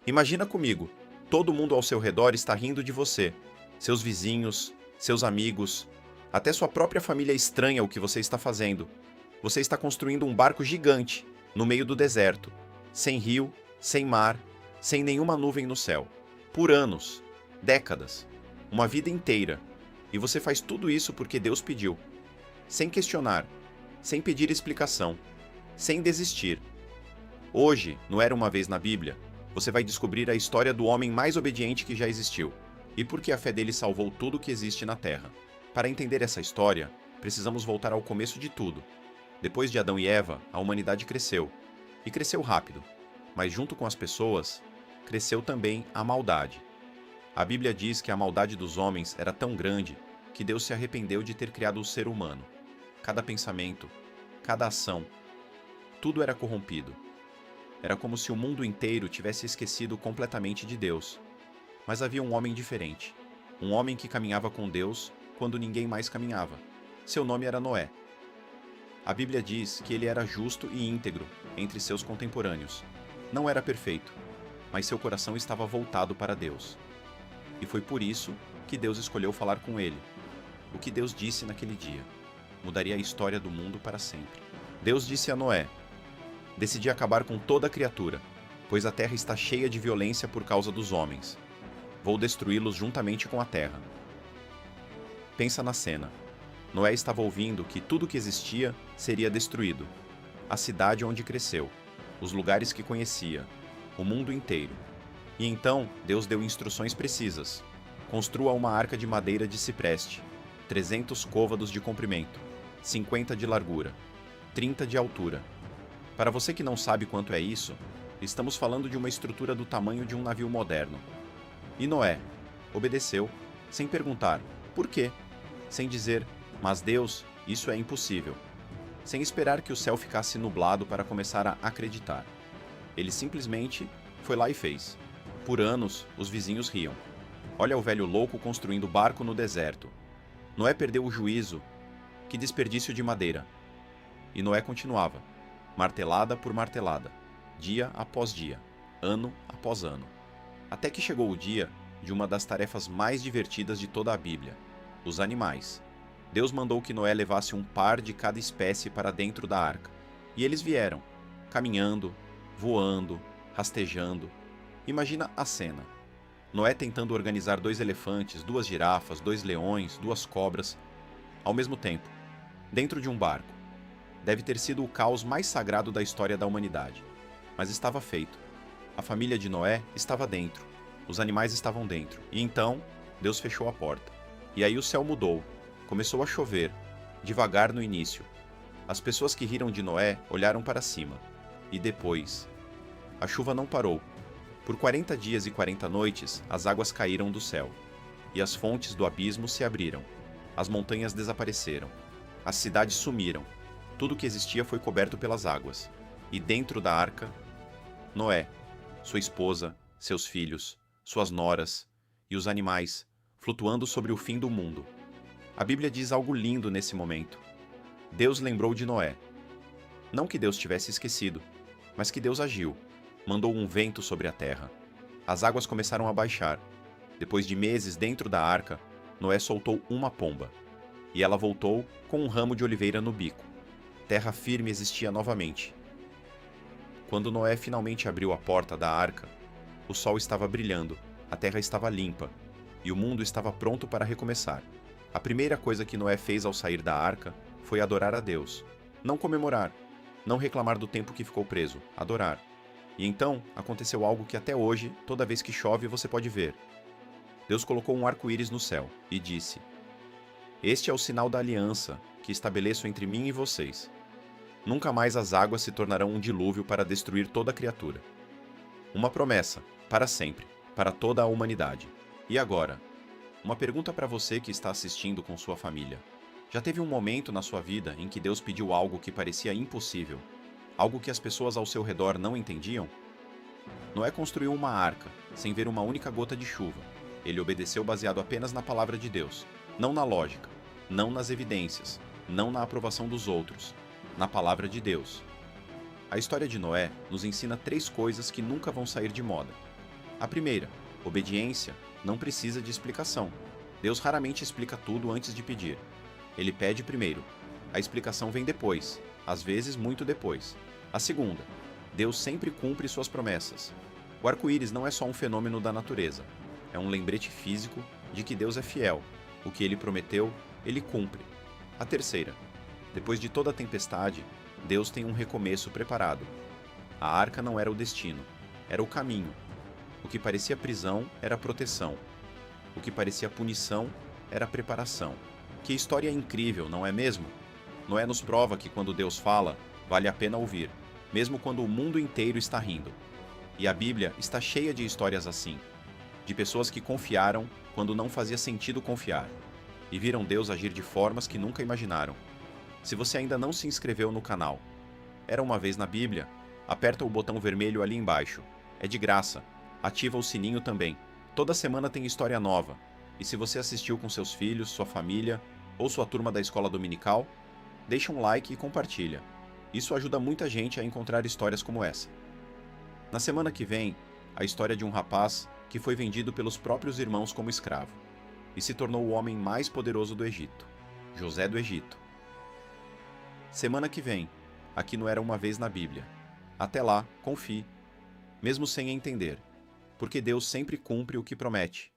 Imagina comigo, todo mundo ao seu redor está rindo de você. Seus vizinhos, seus amigos, até sua própria família estranha o que você está fazendo. Você está construindo um barco gigante, no meio do deserto, sem rio, sem mar, sem nenhuma nuvem no céu. Por anos, décadas, uma vida inteira. E você faz tudo isso porque Deus pediu. Sem questionar, sem pedir explicação, sem desistir. Hoje, no Era Uma Vez na Bíblia, você vai descobrir a história do homem mais obediente que já existiu e por que a fé dele salvou tudo o que existe na Terra. Para entender essa história, precisamos voltar ao começo de tudo. Depois de Adão e Eva, a humanidade cresceu. E cresceu rápido. Mas junto com as pessoas, cresceu também a maldade. A Bíblia diz que a maldade dos homens era tão grande que Deus se arrependeu de ter criado o ser humano. Cada pensamento, cada ação, tudo era corrompido. Era como se o mundo inteiro tivesse esquecido completamente de Deus. Mas havia um homem diferente. Um homem que caminhava com Deus quando ninguém mais caminhava. Seu nome era Noé. A Bíblia diz que ele era justo e íntegro entre seus contemporâneos. Não era perfeito, mas seu coração estava voltado para Deus. E foi por isso que Deus escolheu falar com ele. O que Deus disse naquele dia mudaria a história do mundo para sempre. Deus disse a Noé: decidi acabar com toda a criatura, pois a terra está cheia de violência por causa dos homens. Vou destruí-los juntamente com a terra. Pensa na cena. Noé estava ouvindo que tudo que existia seria destruído. A cidade onde cresceu, os lugares que conhecia, o mundo inteiro. E então Deus deu instruções precisas. Construa uma arca de madeira de cipreste, 300 côvados de comprimento, 50 de largura, 30 de altura. Para você que não sabe quanto é isso, estamos falando de uma estrutura do tamanho de um navio moderno. E Noé obedeceu, sem perguntar por quê, sem dizer, mas Deus, isso é impossível, sem esperar que o céu ficasse nublado para começar a acreditar. Ele simplesmente foi lá e fez. Por anos, os vizinhos riam. Olha o velho louco construindo barco no deserto. Noé perdeu o juízo. Que desperdício de madeira. E Noé continuava, martelada por martelada, dia após dia, ano após ano. Até que chegou o dia de uma das tarefas mais divertidas de toda a Bíblia, os animais. Deus mandou que Noé levasse um par de cada espécie para dentro da arca. E eles vieram, caminhando, voando, rastejando. Imagina a cena. Noé tentando organizar 2 elefantes, 2 girafas, 2 leões, 2 cobras, ao mesmo tempo, dentro de um barco. Deve ter sido o caos mais sagrado da história da humanidade. Mas estava feito. A família de Noé estava dentro. Os animais estavam dentro. E então, Deus fechou a porta. E aí o céu mudou. Começou a chover, devagar no início. As pessoas que riram de Noé olharam para cima. E depois, a chuva não parou. Por 40 dias e 40 noites, as águas caíram do céu. E as fontes do abismo se abriram. As montanhas desapareceram. As cidades sumiram. Tudo que existia foi coberto pelas águas. E dentro da arca, Noé, sua esposa, seus filhos, suas noras e os animais, flutuando sobre o fim do mundo. A Bíblia diz algo lindo nesse momento. Deus lembrou de Noé. Não que Deus tivesse esquecido, mas que Deus agiu. Mandou um vento sobre a terra. As águas começaram a baixar. Depois de meses dentro da arca, Noé soltou uma pomba. E ela voltou com um ramo de oliveira no bico. Terra firme existia novamente. Quando Noé finalmente abriu a porta da arca, o sol estava brilhando, a terra estava limpa, e o mundo estava pronto para recomeçar. A primeira coisa que Noé fez ao sair da arca foi adorar a Deus. Não comemorar, não reclamar do tempo que ficou preso, adorar. E então aconteceu algo que até hoje, toda vez que chove, você pode ver. Deus colocou um arco-íris no céu e disse: este é o sinal da aliança que estabeleço entre mim e vocês. Nunca mais as águas se tornarão um dilúvio para destruir toda a criatura. Uma promessa, para sempre, para toda a humanidade. E agora, uma pergunta para você que está assistindo com sua família. Já teve um momento na sua vida em que Deus pediu algo que parecia impossível? Algo que as pessoas ao seu redor não entendiam? Noé construiu uma arca, sem ver uma única gota de chuva. Ele obedeceu baseado apenas na palavra de Deus, não na lógica, não nas evidências, não na aprovação dos outros, na palavra de Deus. A história de Noé nos ensina 3 coisas que nunca vão sair de moda. A primeira, obediência, não precisa de explicação. Deus raramente explica tudo antes de pedir. Ele pede primeiro. A explicação vem depois, às vezes muito depois. A segunda, Deus sempre cumpre suas promessas. O arco-íris não é só um fenômeno da natureza. É um lembrete físico de que Deus é fiel. O que ele prometeu, ele cumpre. A terceira, depois de toda a tempestade, Deus tem um recomeço preparado. A arca não era o destino, era o caminho. O que parecia prisão era proteção. O que parecia punição era preparação. Que história incrível, não é mesmo? Noé nos prova que quando Deus fala, vale a pena ouvir, mesmo quando o mundo inteiro está rindo. E a Bíblia está cheia de histórias assim, de pessoas que confiaram quando não fazia sentido confiar, e viram Deus agir de formas que nunca imaginaram. Se você ainda não se inscreveu no canal Era uma Vez na Bíblia, aperta o botão vermelho ali embaixo. É de graça. Ativa o sininho também. Toda semana tem história nova. E se você assistiu com seus filhos, sua família ou sua turma da escola dominical, deixa um like e compartilha. Isso ajuda muita gente a encontrar histórias como essa. Na semana que vem, a história de um rapaz que foi vendido pelos próprios irmãos como escravo e se tornou o homem mais poderoso do Egito, José do Egito. Semana que vem, aqui no Era uma Vez na Bíblia. Até lá, confie, mesmo sem entender, porque Deus sempre cumpre o que promete.